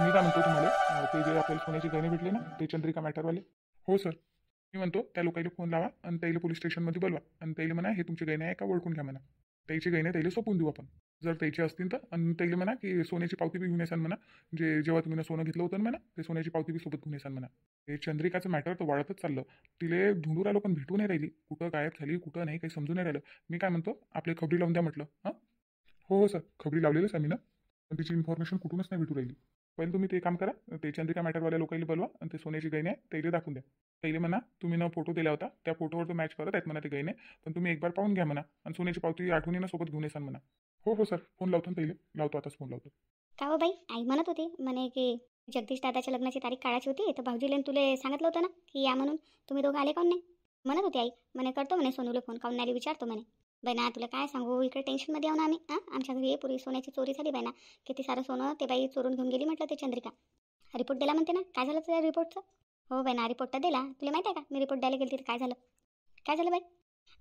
मी काय म्हणतो तुम्हाला ते जे आपल्याला सोन्याचे गहने भेटले ना ते चंद्रिका मॅटरवाले. हो सर. मी म्हणतो त्या लोकांना फोन लावा आणि त्याला पोलीस स्टेशनमध्ये बोलवा आणि त्याला म्हणा हे तुमचे गहने आहे का ओळखून घ्या म्हणा. त्याचे गहने त्याला सोपून देऊ आपण जर त्याचे असतील तर. आणि त्याला म्हणा की सोन्याची पावती बी घेऊन येसान म्हणा. जेव्हा तुम्ही सोनं घेतलं होतं ना म्हणा ते सोन्याची पावती बी सोबत घेऊन येसान म्हणा. ते चंद्रिकाचं मॅटर तर वाढतच चाललं. तिले ढूंढू राहिलो पण भेटू नाही राहिली. कुठं गायब झाली कुठं नाही काही समजून नाही राहिलं. मी काय म्हणतो आपले खबरी लावून द्या म्हटलं. हां हो सर खबरी लावलेलंच आहे मी ना. पण तिची इन्फॉर्मेशन कुठूनच नाही भेटू राहिली. पहिले तुम्ही ते काम करा. ते चंद्रिका मॅटरवाल्या लोकांना बोलवा आणि ते सोन्याची गहने आहे त्याला दाखवून द्या. त्याला म्हणा तुम्ही न फोटो दिला होता त्या फोटोवर तो मॅच करत आहेत म्हणा ते गहने. पण तुम्ही एक बार पाहून घ्या म्हणा आणि सोन्याची पावती आठवणीनं सोबत घेऊन येसान म्हणा. हो सर फोन लावतो ना पहिले लावतो आताच फोन लावतो. का हो बाई, आई म्हणत होती म्हणे की जगदीश दादाच्या लग्नाची तारीख काढायची होती तर भाऊजीला तुले सांगितलं होतं ना की या म्हणून. तुम्ही दोघं आले काऊन नाही? म्हणत होती आई म्हणे करतो म्हणे सोनूला फोन काऊन नाही विचारतो म्हणे. बहिणा तुला काय सांगू इकडे टेन्शनमध्ये येऊ ना आम्ही. आमच्या घरी पूर्वी सोन्याची चोरी झाली बहिणा. किती सारं सोनं ते बाई चोरून घेऊन गेली म्हटलं ते चंद्रिका. रिपोर्ट दिला म्हणते ना. काय झालं त्या रिपोर्टचं? हो बहिणा रिपोर्ट तर दिला. तुला माहिती आहे का मी रिपोर्ट द्यायला गेली तिथे काय झालं? काय झालं बाई?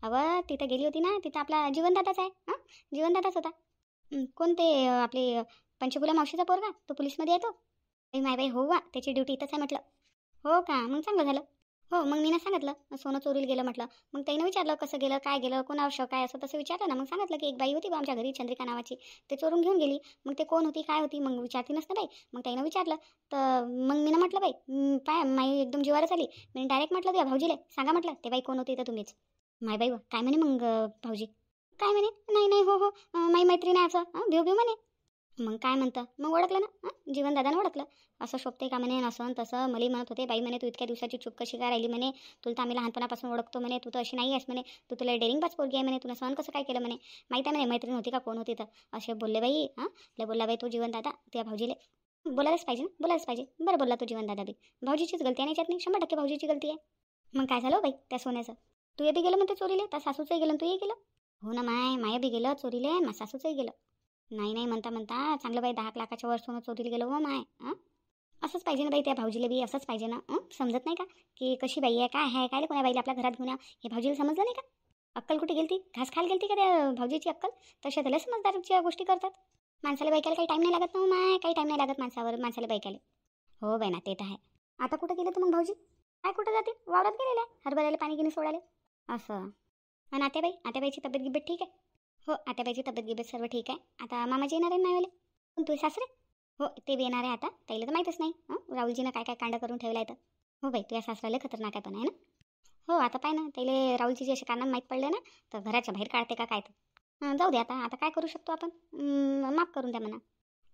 अवं तिथं गेली होती ना तिथं आपला जीवनदादाच आहे. जीवनदादाच होता. कोणते आपले पंचकुला मावशीचा पोरगा तो पोलीसमध्ये येतो. माय बाई हो वा त्याची ड्युटी इथंच आहे म्हटलं. हो का मग चांगलं झालं. हो मग मी ना सांगितलं सोनं चोरीला गेलं म्हटलं. मग त्यानं विचारलं कसं गेलं काय गेलं कोणावर काय असं तसं विचारलं ना. मग सांगितलं की एक बाई होती बा आमच्या घरी चंद्रिका नावाची ते चोरून घेऊन गेली. मग ते कोण होती काय होती मग विचारती नसतं बाई. मग त्यानं विचारलं तर मग मी ना म्हटलं बाई पाय माई एकदम जीवारच आली. मी डायरेक्ट म्हटलं तुझ्या भाऊजीले सांगा म्हटलं ते बाई कोण होती तर तुम्हीच. माय बाई काय म्हणे मग भाऊजी? काय म्हणे नाही नाही हो हो माई मैत्रीण आहे असं भिव भिव म्हणे. मग काय म्हणतं मग ओळखलं ना जीवनदादानं ओळखलं. असं शोभते का म्हणे असं तसं मला म्हणत होते बाई म्हणे तू इतक्या दिवसाची चूक कशी काय राहिली म्हणे. तुला तर आम्ही लहानपणापासून ओळखतो म्हणे तू तर अशी नाही आहेस म्हणे. तू तुला डेअरिंग पोरगी आहे म्हणे. तुला सहन कसं काय केलं म्हणे. माहीत आहे म्हणे मैत्रीण होती का कोण होती तर असे बोलले बाई. लय बोलला बाई तो जीवनदादा त्या भाऊजीले. बोलायलाच पाहिजे ना बोलायलाच पाहिजे. बरं बोलला तो जीवनदादा बी. भाऊजीचीच गलती आहे याच्यात नाही 100% भाऊजीची गलती आहे. मग काय झालं बाई त्या सोन्याचं? तू ये बी गेलं म्हणते चोरीले त्या सासूचंही गेलं तूही गेलं. हो ना माय बी गेलं चोरीले मा सासूचंही गेलं. नाही नाही म्हणता म्हणता चांगलं बाई 10 लाखाच्या वर सोनं चोरीला गेलं हो माय. असंच पाहिजे ना बाई त्या भाऊजीला बी असंच पाहिजे ना. समजत नाही का की कशी बाई आहे काय आहे काय कोणा बाईला आपल्या घरात घेऊन हे भाऊजीला समजलं नाही का? अक्कल कुठे गेलती घास खायला गेलती का त्या भाऊजीची अक्कल? तशा त्याला समजदारच्या गोष्टी करतात. माणसाला बायकायला काही टाईम नाही लागत ना माय काही टाईम नाही लागत माणसाला बायकायला. हो बाई ना ते तर आहे. आता कुठं गेले तर मग भाऊजी? काय कुठं जाते वावरात गेलेल्या हरभऱ्याला पाणी गिनी सोडाले असं. आणि आत्याबाईची तब्येत गिब्येत ठीक आहे? हो आत्याबाईची तब्येत गिब्येत सर्व ठीक आहे. आता मामाजी येणार आहे नाही पण तू सासरे? हो ते बी येणार आहे आता त्याला तर माहीतच नाही राहुलजीनं काय काय कांड करून ठेवला आहे तर. हो बाई तुझ्या सासऱ्याला खतरनाक आहे पण आहे ना. हो आता पाय ना त्याला राहुलजी जे असे कारणाने माहीत पडले ना तर घराच्या बाहेर काढते का काय तर. जाऊ दे आता काय करू शकतो आपण. माफ करून द्या म्हणा.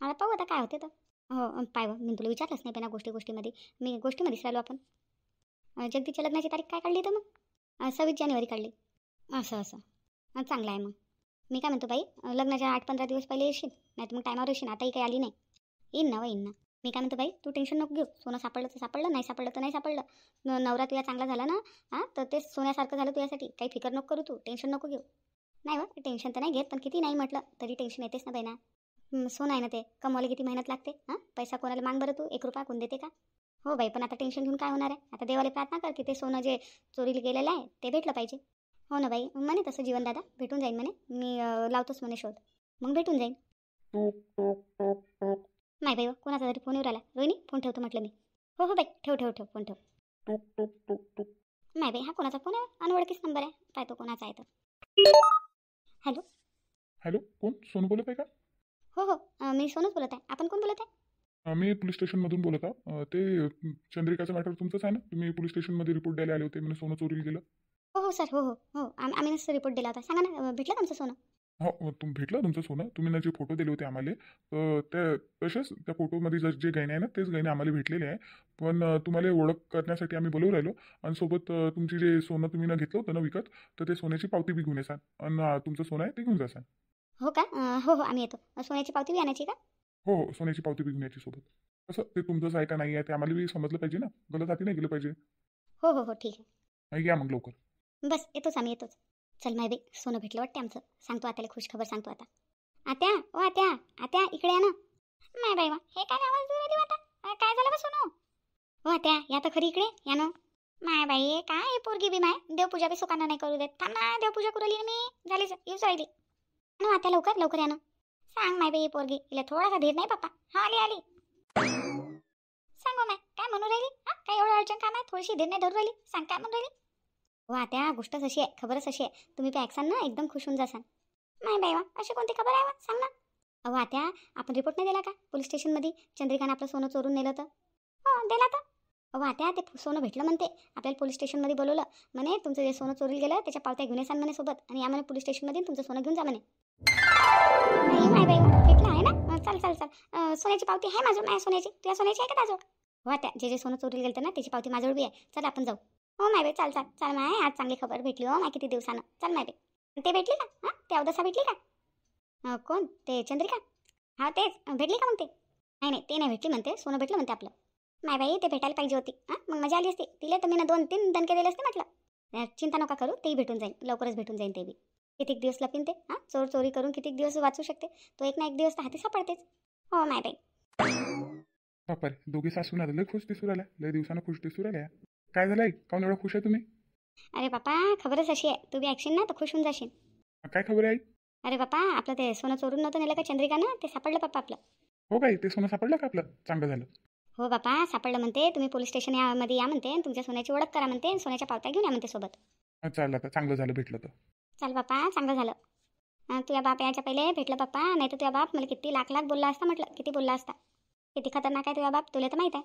आता पाहू आता काय होते तर. हो पाय मी तुला विचारलंच नाही पण गोष्टीमध्ये मी गोष्टीमध्येच राहिलो आपण. जगदीच्या लग्नाची तारीख काय काढली तर मग 26 जानेवारी काढली. असं चांगलं आहे मग. मी काय म्हणतो बाई लग्नाच्या 8-15 दिवस पहिले येशील नाही तर मग टायमावर येशील. आताही काही आली नाही. येईन ना. मी काय म्हणतो बाई तू टेन्शन नको घेऊ. सोनं सापडलं तर सापडलं नाही सापडलं तर नाही सापडलं. नवरा तुझा चांगला झाला ना तर ते सोन्यासारखं झालं तुझ्यासाठी. काही फिकर नको करू तू टेन्शन नको घेऊ. नाही बा टेन्शन तर नाही घेत पण किती नाही म्हटलं तरी टेन्शन येतेच ना बाई ना. सोनं आहे ना ते कमवायला किती मेहनत लागते. पैसा कोणाला माग बरं तू 1 रुपया कोण देते का? हो बाई पण आता टेन्शन घेऊन काय होणार आहे. आता देवाला प्रार्थना कर की ते सोनं जे चोरीला गेलेलं आहे ते भेटलं पाहिजे. हो ना बाई म्हणे तसं जीवनदादा भेटून जाईन म्हणे. मी लावतोच म्हणे शोध मग भेटून जाईन. नाही बाई कोणाचा तरी फोन येऊ राहिला. रोहिणी फोन ठेवतो म्हटलं मी. हो बाई ठेव फोन ठेव. नाही बाई हा कोणाचा फोन आहे अनोळखीच नंबर आहे. पाहतो कोणाचा आहे तर. हॅलो हॅलो कोण सोनू बोलत आहे का? हो मी सोनूच बोलत आहे. आपण कोण बोलत आहे? मी पोलीस स्टेशनमधून बोलत आहे. ते चंद्रिकाचं मॅटर तुमचंच आहे ना. तुम्ही पोलीस स्टेशनमध्ये रिपोर्ट द्यायला आले होते म्हणजे सोनं चोरीला गेलं. हो सर हो आम्ही नसं रिपोर्ट दिला होता. सांगा ना भेटलं का आमचं सोनं? हो भेटलं तुमचं सोनं. तुम्ही ना जे फोटो दिले होते आम्हाला त्या तसेच त्या फोटोमध्ये जे गहने आहे ना तेच गहने आम्हाला भेटलेले आहे. पण तुम्हाला ओळख करण्यासाठी आम्ही बोलवून राहिलो आणि सोबत तुमची जे सोनं तुम्ही ना घेतलं होतं ना विकत तर ते सोन्याची पावती बी घेऊन येसान आणि तुमचं सोनं आहे ते घेऊन जासान. हो का हो आम्ही येतो. सोन्याची पावती बी आणायची का? हो सोन्याची पावती बी घेऊन यायची सोबत. कसं ते तुमचंच आहे का नाही आहे ते आम्हाला बी समजलं पाहिजे ना. गलत हाती नाही गेलं पाहिजे. हो ठीक आहे. या मग लवकर. बस येतोच आम्ही येतोच. चल माय बाई सोनं भेटलं वाटते आमचं. सांगतो आत्याला खुश खबर सांगतो आता. आत्या इकडे या ना. माय बाई हे काय आवाज देऊ राहिली आता? काय झालं बा सोनं? हो आत्या या तर खरी इकडे या ना. माय बाई काय पोरगी बी माय देवपूजा बी सुकांना नाही करू देत. थांब ना देवपूजा करू राहिली मी. झाली येऊच राहिली ना आत्या लवकर या ना. सांग माय बाई पोरगी हिला थोडासा धीर नाही पप्पा. हा आली म्हणून राहिली? काय एवढं अर्जंट काम आहे? थोडीशी धीर नाही धरून राहिली? सांग काय म्हणून राहिली? हो त्या गोष्टच अशी आहे, खबरच अशी आहे. तुम्ही ते ऐकसान ना एकदम खुश होऊन जासान. नाही बाई वा, अशी कोणती खबर आहे वा? सांग ना. अहो आत्या, आपण रिपोर्ट नाही दिला का पोलीस स्टेशनमध्ये? चंद्रिकाने आपलं सोनं चोरून नेलं तर. हो दिला तर. अहो आत्या, ते सोनं भेटलं म्हणते. आपल्याला पोलीस स्टेशनमध्ये बोलवलं. म्हणे तुमचं जे सोनं चोरीला गेलं त्याच्या पावत्या घेऊन येसान म्हणे सोबत, आणि या म्हणे पोलीस स्टेशनमध्ये तुमचं सोनं घेऊन जा म्हणे. नाही माय बाई भेटलं आहे ना. चल चल चल, सोन्याची पावती आहे माझ्या सोन्याची. तुझ्या सोन्याची आहे का ताजो? हो त्या जे सोनं चोरीला गेलं ना त्याची पावती माझ्याजवळ बी आहे. चल आपण जाऊ. हो माय बाई चाल चाल चाल माय, आज चांगली खबर भेटली हो माय किती दिवसानं. चल माय बाई. ते भेटली का? ते अवदसा भेटली का? कोण ते चंद्रिका? हा तेच भेटली का मग ते? नाही नाही ते नाही भेटली म्हणते, सोनं भेटलं म्हणते आपलं. नाही बाई ते भेटायला पाहिजे होती. मग मजा आली असती. तिला तर मी 2-3 दणके दिले असते म्हटलं. चिंता नका करू, तेही भेटून जाईल, लवकरच भेटून जाईल ते बी. कितीक दिवस लपीन ते? चोर चोरी करून कितीक दिवस वाचू शकते तो? एक ना एक दिवस तर हाती सापडतेच. हो माय बाई. बापा रे, दोघी सासून लय खुश दिसू राहिल्या, लय दिवसानं खुश दिसू राहिल्या. काय झालंय, काऊन एवढं खुश आहे तुम्ही? अरे बापा खबरच अशी आहे, तू बी ऐकशील ना तर खुश होऊन जाशील. काय खबर आहे? अरे बापा आपलं ते सोनं चोरून नव्हतं नेलं का चंद्रिकानं, ते सापडलं पप्पा आपलं. हो काय, ते सोनं सापडलं का आपलं? चांगलं झालं. हो बापा सापडलं म्हणते. तुम्ही पोलीस स्टेशन मध्ये या म्हणते, तुमच्या सोन्याची ओळख करा म्हणते, सोन्याच्या पावत्या घेऊन या म्हणते सोबत. चाललं आता, चांगलं झालं भेटलं तर. चल बापा चांगलं झालं. तुझ्या बाप याच्या पहिले भेटलं बाप्पा, नाही तर तुझ्या बाप मला किती लाख बोलला असता म्हटलं. किती बोलला असता. किती खतरनाक आहे तुझ्या बाप, तुला तर माहित आहे.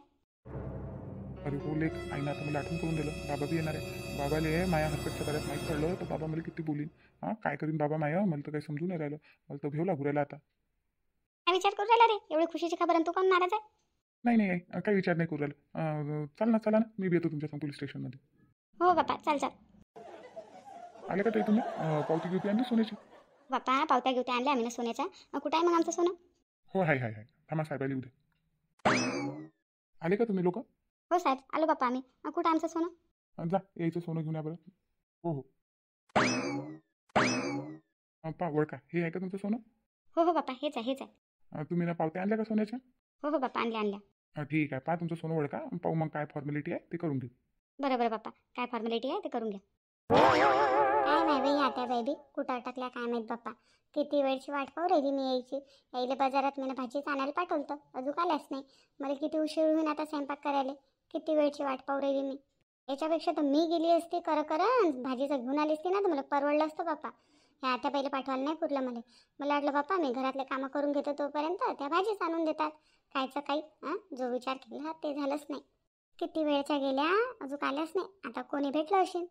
अरे हो लेख, आईनं आता मला आठवण करून दिलं. बाबा बी येणार आहे. बाबाले माया हरकतच्या कार्यात माहीत पडलं तर बाबा मला किती बोलीन. काय करीन बाबा माया, मला तर काही समजून नाही राहिलं. मला तर भेव लागू राहिला आता. काय विचार करू राहिला रे? एवढी खुशीची खबर आणि तू कोण नाराज आहे? नाही नाही आई, काही विचार नाही करू राहिला. चला ना मी बी येतो तुमच्या पोलीस स्टेशनमध्ये. हो बापा चल चल. आले का ताई तुम्ही? पावती घेऊन आणली सोन्याची? बापा पावत्या घेऊन आणल्या आम्ही ना सोन्याच्या. कुठं आहे मग आमचं सोनं? हो हाय हाय हाय, थांबा साहेबाला येऊ दे. आले का तुम्ही लोक? हो साहेब आलो बापा आम्ही. कुठं आमचं सोनं? जा यायचं सोनं घेऊन या बरं. हो हो. पा वळका, हे आहे का तुमचं सोनं? हो हो बापा हेच आहे हेच आहे. तुम्ही ना पावत्या आणल्या का सोन्याच्या? हो हो बापा आणल्या आणल्या. ठीक आहे, पा तुमचं सोनं वळका, पाहू मग काय फॉर्मॅलिटी आहे ते करून घेऊ. बरं बरं बापा, काय फॉर्मॅलिटी आहे ते करून घ्या. काय नाही बाई आता बेबी कुठं अटकल्या काय माहीत बाप्पा. किती वेळची वाट पाहू राहिली मी यायची. यायला बाजारात मी भाजीच आणायला पाठवलं अजून आल्याच नाही. मला किती उशीर होईन आता स्वयंपाक करायला. किती वेळची वाट पाहू राहिली मी. याच्यापेक्षा तर मी गेली असते भाजीचं घेऊन आली असती ना तर मला परवडलं असतं बाप्पा. ह्या आता पहिले पाठवायला नाही पुरलं मला. मला वाटलं बाप्पा मी घरातले कामं करून घेतो तोपर्यंत त्या भाजीच आणून देतात. कायचं काही जो विचार केला ते झालंच नाही. किती वेळच्या गेल्या अजून आल्याच नाही. आता कोणी भेटलं असेल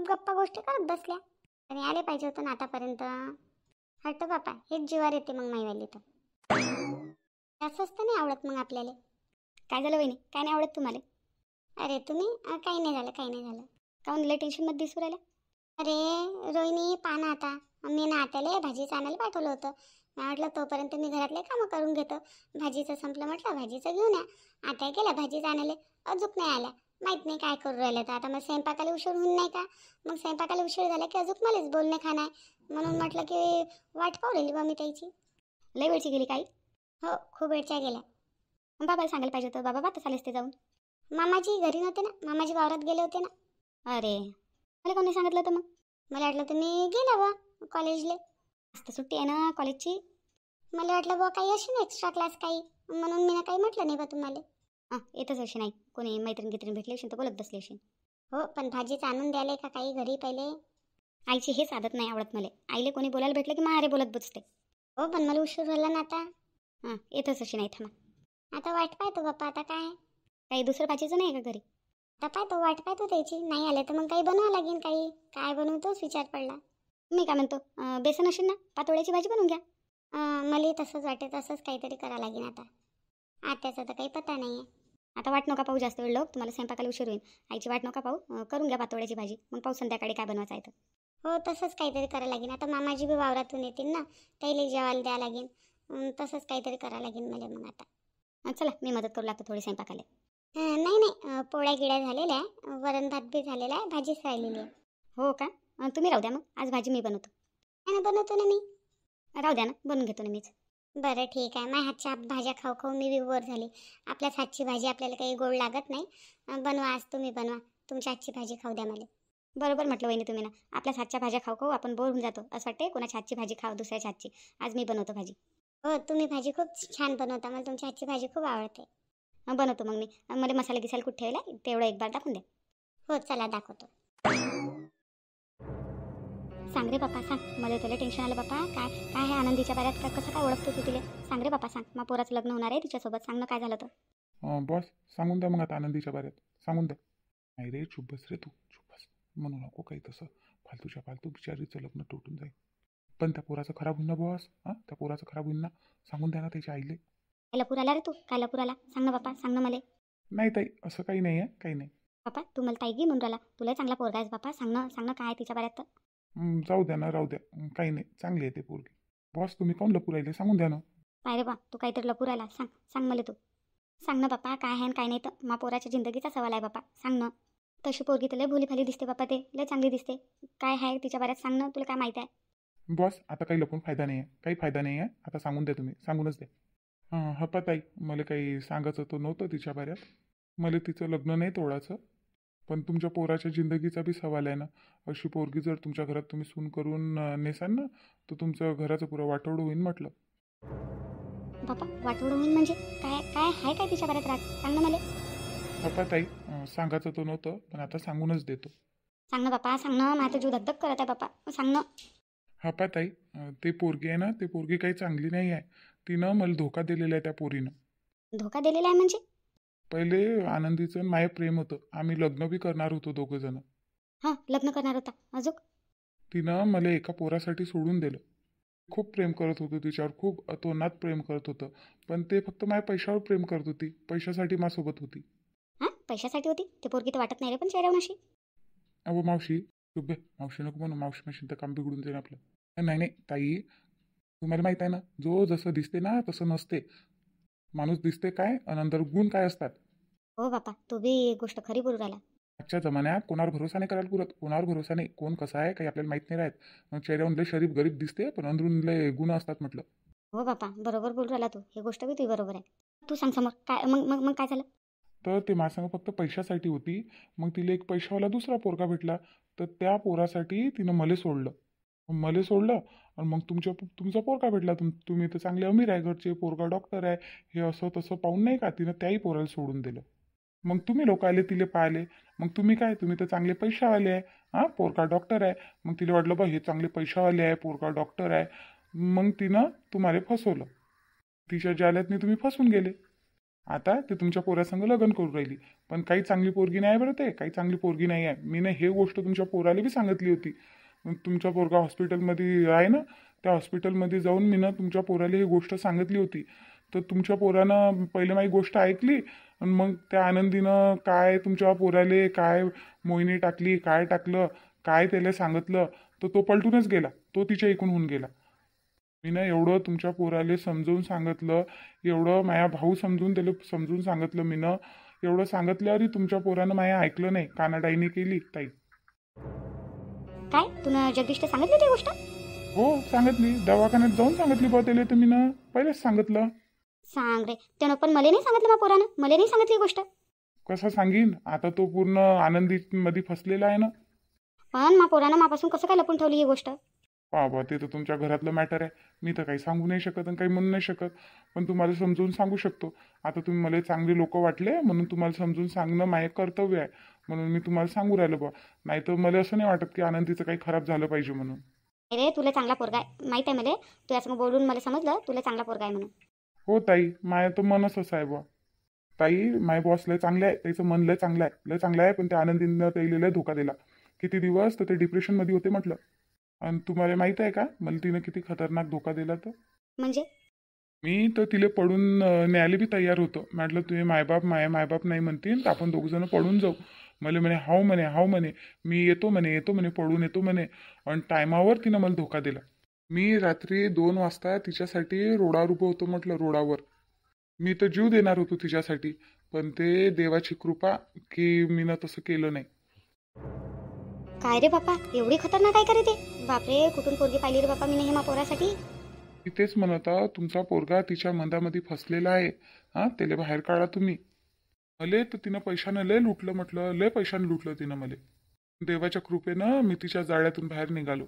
गप्पा गोष्टी करत बसल्या. आणि आले पाहिजे होतं ना आतापर्यंत. हट्ट बापा हेच जीवार येते मग माईवाली तर. असंच तर नाही आवडत मग आपल्याला. काय झालं वहिनी, काय नाही आवडत तुम्हाला? अरे तुम्ही काही नाही झालं काही नाही झालं. काहून लय टेन्शनमध्ये दिसू राहिला? अरे रोहिणी पाहा ना आता, मी ना आत्याला भाजीचं आणायला पाठवलं होतं. मी म्हटलं तोपर्यंत मी घरातले कामं करून घेतो. भाजीचं संपलं म्हटलं भाजीचं घेऊन या. आत्या गेल्या भाजीचं आणायला, अजून नाही आल्या. माहीत नाही काय करू राहिलं तर. आता मग स्वयंपाकाला उशीर होऊन नाही का? मग स्वयंपाकाला उशीर झाला की अजून मलाच बोलणे खाणं आहे. म्हणून म्हटलं की वाट पाहू राहिली बा मी त्याची. लय वेळची गेली काही? हो खूप वेळच्या गेल्या. बाबाला सांगायला पाहिजे होतं, बाबा बातच आले असते जाऊन. मामाजी घरी नव्हते ना, मामाजी वावरात गेले होते ना. अरे मला कोणी सांगितलं होतं मग? मला वाटलं तुम्ही गेला बा कॉलेजला. आज तर सुट्टी आहे ना कॉलेजची. मला वाटलं बा काही अशी ना एक्स्ट्रा क्लास काही, म्हणून मी ना काही म्हटलं नाही बा तुम्हाला. येतच अशी नाही, कोणी मैत्रीण गित्रीण भेटली असेल तर बोलत बसली असेल. हो पण भाजीच आणून द्यायला का काही घरी पहिले. आईची हेच आदत नाही आवडत मला. आईले कोणी बोलायला भेटलं की मारे बोलत बसते. हो पण मला उशीर झाला ना आता. येतच अशी नाही, थांबा. आता वाट पाहतो बाप्पा. आता काय काही दुसरं भाजीचं नाही का घरी? आता पाहतो वाट पाहतो त्याची. नाही आले तर मग काही बनवावं लागेल. काही काय बनवतोच विचार पडला. मी काय म्हणतो, बेसन असेल ना, पातोळ्याची भाजी बनवून घ्या. मला तसंच वाटते, तसंच काहीतरी करावं लागेल आता. आत्याचा तर काही पत्ता नाही आहे. आता वाट नका पाहू जास्त वेळ लोक, तुम्हाला स्वयंपाकाला उशीर होईल. आईची वाट नका पाहू, करून घ्या पातोळ्याची भाजी. मग पाहू संध्याकाळी काय बनवायचं आहे तर. हो तसंच काहीतरी करावं लागेल. आता मामाजी बी वावरातून येतील ना, त्याला जेवायला द्यावं लागेल. तसंच काहीतरी करावं लागेल मला मग आता. चला मी मदत करू लागतो थोडी स्वयंपाकाला. नाही नाही पोळ्या गिळ्या झालेल्या आहे, वरण भात बी झालेला आहे, भाजीच राहिलेली आहे. हो का? तुम्ही राहू द्या मग, आज भाजी मी बनवतो. नाही ना बनवतो ना मी. राहू द्या ना, बनवून घेतो ना मीच. बरं ठीक आहे. माझ्या हातच्या भाज्या खाऊ खाऊ मी बी बोर झाली. आपल्याच हातची भाजी आपल्याला काही गोड लागत नाही. बनवा आज तुम्ही बनवा. तुमच्या हातची भाजी खाऊ द्या मला. बरोबर म्हटलं वहिनी तुम्ही ना, आपल्याच हातच्या भाज्या खाऊ खाऊ आपण बोर होऊन जातो. असं वाटते कोणाच्या हातची भाजी खाऊ, दुसऱ्याच्या हातची. आज मी बनवतो भाजी. हो तुम्ही भाजी खूप छान बनवता, मला तुमच्या हातची भाजी खूप आवडते. बनवतो मग मी. मला मसाले गिसाले कुठे ठेवला तेवढं एक बार दाखवून द्या. हो चला दाखवतो. सांग रे बापा सांग, मला तुला टेन्शन आलं बापा. काय काय आहे आनंदीच्या बाऱ्यात, का कसं काय ओळखतो तू तिला? सांग रे बापा सांग, मग पोराचं लग्न होणार आहे तिच्यासोबत. सांग ना काय झालं तर. बॉस सांगून द्या मग आता आनंदीच्या बाऱ्यात सांगून द्या. नाही रे चुप बस रे तू, चुप बस. म्हणू नको काही तसं, फालतूच्या फालतू बिचारीचं लग्न तुटून जाईल. पण त्या पोराचं खराब होईन ना बॉस. त्या पोराचं खराब होईन ना, सांगून द्या ना त्याच्या आईले. काय लपूर आला रे तू, काय लपूर आला? सांग ना बापा सांग ना मला. नाही ताई असं काही नाही आहे, काही नाही. बापा तू मला ताई घे म्हणून राहिला, तुला चांगला पोरगा आहेस बापा. सांग ना काय आहे तिच्या बाऱ्यात तर. जाऊ द्या ना, राहू द्या. काही नाही, चांगली आहे ते पोरगी. बॉस तुम्ही काऊन लपू राहिले, सांगून द्या ना. काय रे बा तू काहीतरी लपूर राहिला. सांग मला तू. सांग ना बापा काय आहे आणि काय नाही तर. मा पोराच्या जिंदगीचा सवाल आहे बापा. सांग ना. तशी पोरगी तर लय भोली भाली दिसते बापा, ते लय चांगली दिसते. काय आहे तिच्या बाऱ्यात सांग ना, तुला काय माहिती आहे? बॉस आता काही लपून फायदा नाही आहे, काही फायदा नाही आहे. आता सांगून द्या तुम्ही, सांगूनच द्या. हप्पा ताई मला काही सांगायचं तर नव्हतं तिच्या बाऱ्यात. मला तिचं लग्न नाही तोडायचं, पण तुमच्या पोराच्या जिंदगीचा बी सवाल आहे ना. अशी पोरगी जर तुमच्या घरात तुम्ही सून करून नेसाल ना, तर तुमचं घराचं पुरं वाटोळं होईन म्हटलं. बापा वाटोळं होईन म्हणजे काय काय आहे काय तिच्या बाऱ्यात राज? सांग ना मला. हप्पा ताई सांगायचं तर नव्हतं, पण आता सांगूनच देतो. सांग ना बापा सांग ना, माझा जीव धकधक करत आहे बापा. सांग ना. हप्पा ताई ते पोरगी आहे ना, ते पोरगी काही चांगली नाही आहे. तिनं मला धोका दिलेला आहे त्या पोरीनं. धोका दिलेला आहे म्हणजे? पहिले आनंदीचं माय प्रेम होतं, आम्ही लग्न बी करणार होतो दोघं जण. हां लग्न करणार होता अजून? तिनं मला एका पोरासाठी सोडून दिलं. खूप प्रेम करत होतो तिच्यावर, खूप अतोनात प्रेम करत होतं. पण ते फक्त माझ्या पैशावर प्रेम करत होती, पैशासाठी माझ्यासोबत होती. हां पैशासाठी होती ते पोरगी तर वाटत नाही रे पण चेहऱ्यावर अशी. अहो मावशी चुप बे, मावशी नको म्हणू. मावशी मशीन तर काम बिघडून जाईल आपलं. नाही नाही ताई, तुम्हाला माहीत आहे ना, जो जसं दिसते ना तसं नसते. माणूस दिसते काय आणि अंदर गुण काय असतात. हो बापा तू बी गोष्ट खरी बोलू राहिला. आजच्या जमान्यात कोणावर भरोसा नाही करायला पुरत, कोणावर भरोसा नाही. कोण कसं आहे काही आपल्याला माहीत नाही राहत. मग चेहऱ्यावरून लय शरीफ गरीब दिसते, पण अंदरून लय गुण असतात म्हटलं. हो बापा बरोबर बोलू राहिला तू, हे गोष्ट बी तुझी बरोबर आहे. तू सांग समोर काय मग मग मग काय झालं? तर ते माझ्यासंग फक्त पैशासाठी होती. मग तिला एक पैशावाला दुसरा पोरगा भेटला, तर त्या पोरासाठी तिनं मला सोडलं. आणि मग तुमचा पोरगा भेटला. तुम्ही तर चांगले अमीर आहे घरचे, पोरगा डॉक्टर आहे, हे असं तसं पाहून नाही का तिनं त्याही पोराला सोडून दिलं. मग तुम्ही लोक आले तिले पाहिले. मग तुम्ही तर चांगले पैशावाले आहे, पोरगा डॉक्टर आहे. मग तिला वाटलं बा हे चांगले पैशावाले आहे, पोरगा डॉक्टर आहे. मग तिनं तुम्हाला फसवलं. तिच्या जाल्यातनी तुम्ही फसून गेले. आता ते तुमच्या पोरासंग लग्न करू राहिली. पण काही चांगली पोरगी नाही बरं, ते काही चांगली पोरगी नाही आहे. मी हे गोष्ट तुमच्या पोराला बी सांगितली होती. तुमचा पोरगा हॉस्पिटलमध्ये आहे ना, त्या हॉस्पिटलमध्ये जाऊन मी तुमच्या पोराला ही गोष्ट सांगितली होती. तर तुमच्या पोरानं पहिले माझी गोष्ट ऐकली आणि मग त्या आनंदीनं काय तुमच्या पोराले काय मोहिनी टाकली, काय टाकलं, काय त्याला सांगितलं, तर तो पलटूनच गेला. तो तिच्या ऐकून होऊन गेला. मी एवढं तुमच्या पोराले समजून सांगितलं, एवढं माझ्या भाऊ त्याला समजून सांगितलं. मी एवढं सांगितलं, अरे तुमच्या पोरानं माझ्या ऐकलं नाही, कानाडाईनी केली ताई. काय तुला जगदीशला सांगितली ती गोष्ट? हो सांगितली, दवाखान्यात जाऊन सांगितली बा त्याला. तर मी पहिलेच सांगितलं. सांग रे, त्यानं पण मला नाही सांगितलं. मग पोरानं मला नाही सांगितली गोष्ट. कसं सांगीन, आता तो पूर्ण आनंदीमध्ये फसलेला आहे ना. पण मा पोरानं मापासून कसं काय लपून ठेवली ही गोष्ट? बाबा ते तर तुमच्या घरातलं मॅटर आहे. मी तर काही सांगू नाही शकत आणि काही म्हणू नाही शकत, पण तुम्हाला समजून सांगू शकतो. आता तुम्ही मला चांगले लोक वाटले म्हणून तुम्हाला समजून सांगणं माझे कर्तव्य आहे. म्हणून मी तुम्हाला सांगू राहिलो बा. नाही तर मला असं नाही वाटत की आनंदीचं काही खराब झालं पाहिजे म्हणून. अरे तुला चांगला पोरगा आहे माहित आहे मला. तू असं बोलून मला समजलं तुला चांगला पोरगा आहे म्हणून. हो ताई, माया तर मनच असं आहे बा. ताई माय बॉस लय चांगले आहे, त्याचं मन लय चांगलं आहे, लय चांगलं आहे. पण त्या आनंदीनं त्याला लय धोका दिला. किती दिवस तर ते डिप्रेशनमध्ये होते म्हटलं. आणि तुम्हाला माहित आहे का मला तिनं किती खतरनाक धोका दिला? तर म्हणजे मी तर तिला पडून न्यायला बी तयार होतो. म्हटलं तुम्ही मायबाप मायबाप नाही म्हणतील तर आपण दोघंजणं पडून जाऊ. मला म्हणे हाव म्हणे मी येतो म्हणे पडून येतो म्हणे. आणि टायमावर तिनं मला धोका दिला. मी रात्री 2 वाजता तिच्यासाठी रोडावर उभं होतो म्हटलं, रोडावर. मी तर जीव देणार होतो तिच्यासाठी, पण ते देवाची कृपा की मीनं तसं केलं नाही. काय रे बापा एवढी खतरनाक काय करे ते? बापरे कुठून पोरगी पाहिली रे बापा मी नाही मा पोरासाठी. तेच म्हणत तुमचा पोरगा तिच्या मंदामध्ये फसलेला आहे. त्याला बाहेर काढा तुम्ही. मले तर तिनं पैशानं लय लुटलं म्हटलं, लय पैशानं लुटलं तिनं मले. देवाच्या कृपेनं मी तिच्या जाळ्यातून बाहेर निघालो.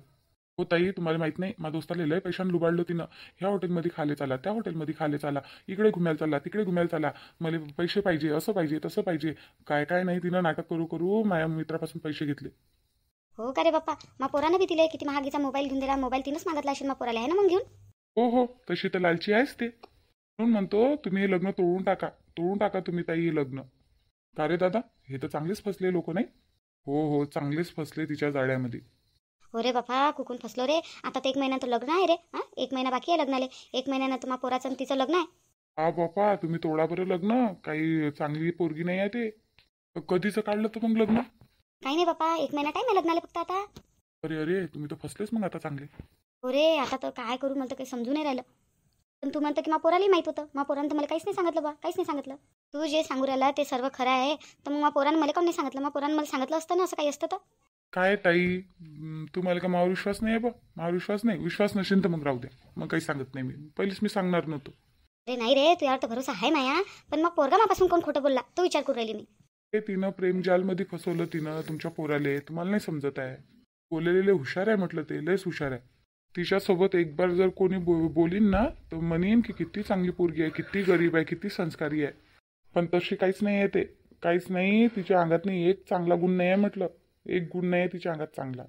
हो ताई, तुम्हाला माहित नाही, माझ्या दोस्ताला लय पैशानं लुबाडलं तिनं. ह्या हॉटेलमध्ये खाले चाला, त्या हॉटेलमध्ये खाले चाला, इकडे घुमायला चालला, तिकडे घुमायला चाला, मला पैसे पाहिजे, असं पाहिजे, तसं पाहिजे. काय काय नाही तिनं नाटक करू करू माझ्या मित्रापासून पैसे घेतले. हो का रे बाप्पा, मा पोरानं बी तिला किती महागीचा मोबाईल घेऊन दिला. मोबाईल तिनंच मागितला असेल मा पोराला, आहे ना मग घेऊन. हो हो, तशी तर लालची आहेच ते. म्हणून म्हणतो तुम्ही हे लग्न तोडून टाका तुम्ही ताई हे लग्न. का रे दादा, हे तर चांगलेच फसले लोक नाही. हो हो, चांगलेच फसले तिच्या जाळ्यामध्ये. हो रे बापा, कुकून फसलो रे. आता तर 1 महिन्यात लग्न आहे रे. हा, 1 महिना बाकी आहे लग्नाले. 1 महिन्यानं तर मा पोराचं आणि तिचं लग्न आहे. हा बापा, तुम्ही तोडा बरं लग्न. काही चांगली पोरगी नाही आहे ते. तर कधीचं काढलं तर मग लग्न? काही नाही बापा, 1 महिना टाईम आहे लग्नाले फक्त आता. अरे अरे, तुम्ही तर फसलेच मग आता चांगले. हो रे, आता तर काय करू, मला तर काही समजून नाही राहिलं. पण तू म्हणतं की मा पोरालाही माहित होतं. मा पोरानं तर मला काहीच नाही सांगितलं बा, काहीच नाही सांगितलं. तू जे सांगू राहिला ते सर्व खरं आहे. तर मग मा पोरानं मला काऊन नाही सांगितलं. मा पोरानं मला सांगितलं असतं ना, असं काही असतं तर. काय ताई, तुम्हाला का मावर विश्वास नाही आहे बा? मावर विश्वास नाही, विश्वास नसेल तर मग राहू द्या. मग काही सांगत नाही मी, पहिलेच मी सांगणार नव्हतो. अरे नाही रे, तुझ्यावर तर भरोसा आहे माया. पण मग पोरगा मापासून कोण खोटं बोलला तो विचार करू राहिली मी. ते तिनं प्रेमजालमध्ये फसवलं तिनं तुमच्या पोराले, तुम्हाला नाही समजत आहे. बोललेले हुशार आहे म्हटलं, ते लयच हुशार आहे. तिच्यासोबत एक बार जर कोणी बोलीन ना, तर म्हणेन की किती चांगली पोरगी आहे, किती गरीब आहे, किती संस्कारी आहे. पण तशी काहीच नाही आहे ते, काहीच नाही. तिच्या अंगात नाही एक चांगला गुण नाही आहे म्हटलं, एक गुण नाही आहे तिच्या अंगात चांगला.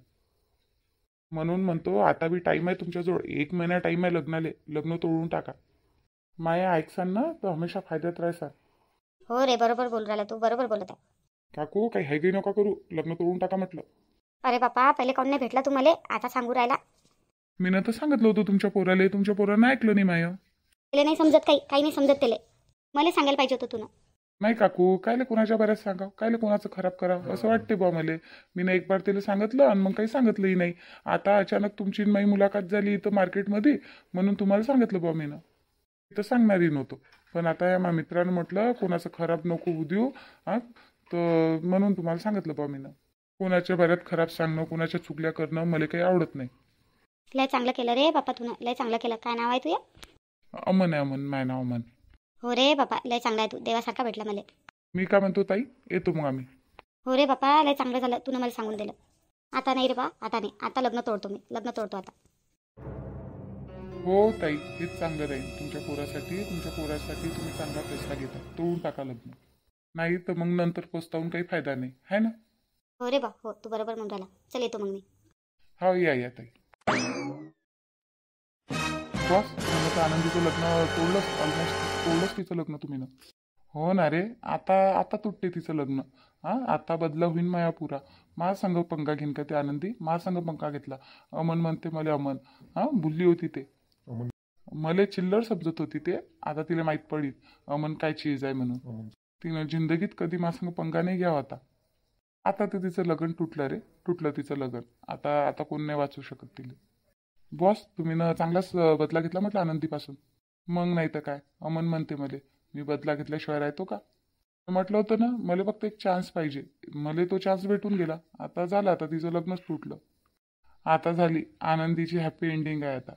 म्हणून म्हणतो आता बी टाईम आहे तुमच्याजवळ, 1 महिना टाईम आहे लग्नाले. लग्न तोडून टाका. माया ऐकसान ना तर हमेशा फायद्यात राहायचा. हो रे, बरोबर बोल राहिला तू, बरोबर बोलत आहे. काकू काही हायगही नका करू, लग्न तोडून टाका म्हटलं. अरे बापा, पहिले कोण नाही भेटला तू मला, आता सांगू राहिला. मी ना तर सांगितलं होतं तुमच्या पोराले, तुमच्या पोरानं ऐकलं नाही माय. त्याला नाही समजत, काही नाही समजत त्याला. मला सांगायला पाहिजे होतं तुला. नाही काकू, कायले कोणाच्या बऱ्याच सांगा, कायले कोणाचं खराब करा असं वाटते बा मला. मी ना एक बार त्याला सांगितलं आणि मग काही सांगितलंही नाही. आता अचानक तुमची माझी मुलाखत झाली इथं मार्केटमध्ये, म्हणून तुम्हाला सांगितलं बा मी ना. इथं सांगणारही नव्हतं, पण आता या माझ्या मित्रानं म्हटलं कोणाचं खराब नको होऊ देऊ. हां, तर म्हणून तुम्हाला सांगितलं बा मी ना. कोणाच्या बऱ्यात खराब सांगणं, कोणाच्या चुकल्या करणं मला काही आवडत नाही. लय चांगलं केलं रे बापा तुला, लय चांगलं केलं. काय नाव आहे तुझ्या? अमन आहे, अमन, माझं नाव अमन. हो रे बापा, लय चांगला आहे तू, देवासारखा भेटला मला. मी काय म्हणतो ताई, येतो मग आम्ही. हो रे बापा, लय चांगलं झालं तू मला सांगून दिलं. आता नाही रे बा, आता नाही, आता लग्न तोडतो मी, लग्न तोडतो आता. हो ताई, हेच चांगलं राहील तुमच्या पोरासाठी तुम्ही चांगला पैसा घेता, तोडून टाका लग्न. नाही तर मग नंतर पस्तावून काही फायदा नाही, है ना? हो रे बा, हो, तू बरोबर म्हणून राहिला. चल येतो मग मी. हा, या ताई. बॉस, तुम्ही तर आनंदीचं लग्न तोडलंच, ऑलमोस्ट तोडलंच तिचं लग्न तुम्ही ना. हो ना रे, आता आता तुटते तिचं लग्न. हां, आता बदला होईन माया पुरा. माझा संघ पंखा घेईन का ते आनंदी? माझा संघ पंखा घेतला. अमन म्हणते मला अमन. हां, भुलली होती ते. मला चिल्लर समजत होती ते, आता तिला माहीत पडली अमन काय चीज आहे म्हणून. तिनं जिंदगीत कधी माझा संघ पंखा नाही घ्यावा होता. आता ते तिचं लग्न तुटलं रे, तुटलं तिचं लग्न. आता आता कोण नाही वाचू शकत तिला. बॉस, तुम्ही ना चांगलाच बदला घेतला म्हटलं आनंदीपासून. मग नाही तर काय, अमन म्हणते मला मी बदला घेतल्याशिवाय राहतो का? म्हटलं होतं ना, मला फक्त एक चान्स पाहिजे. मला तो चान्स भेटून गेला. आता झालं, आता तिचं लग्नच तुटलं. आता झाली आनंदीची हॅपी एंडिंग आहे आता.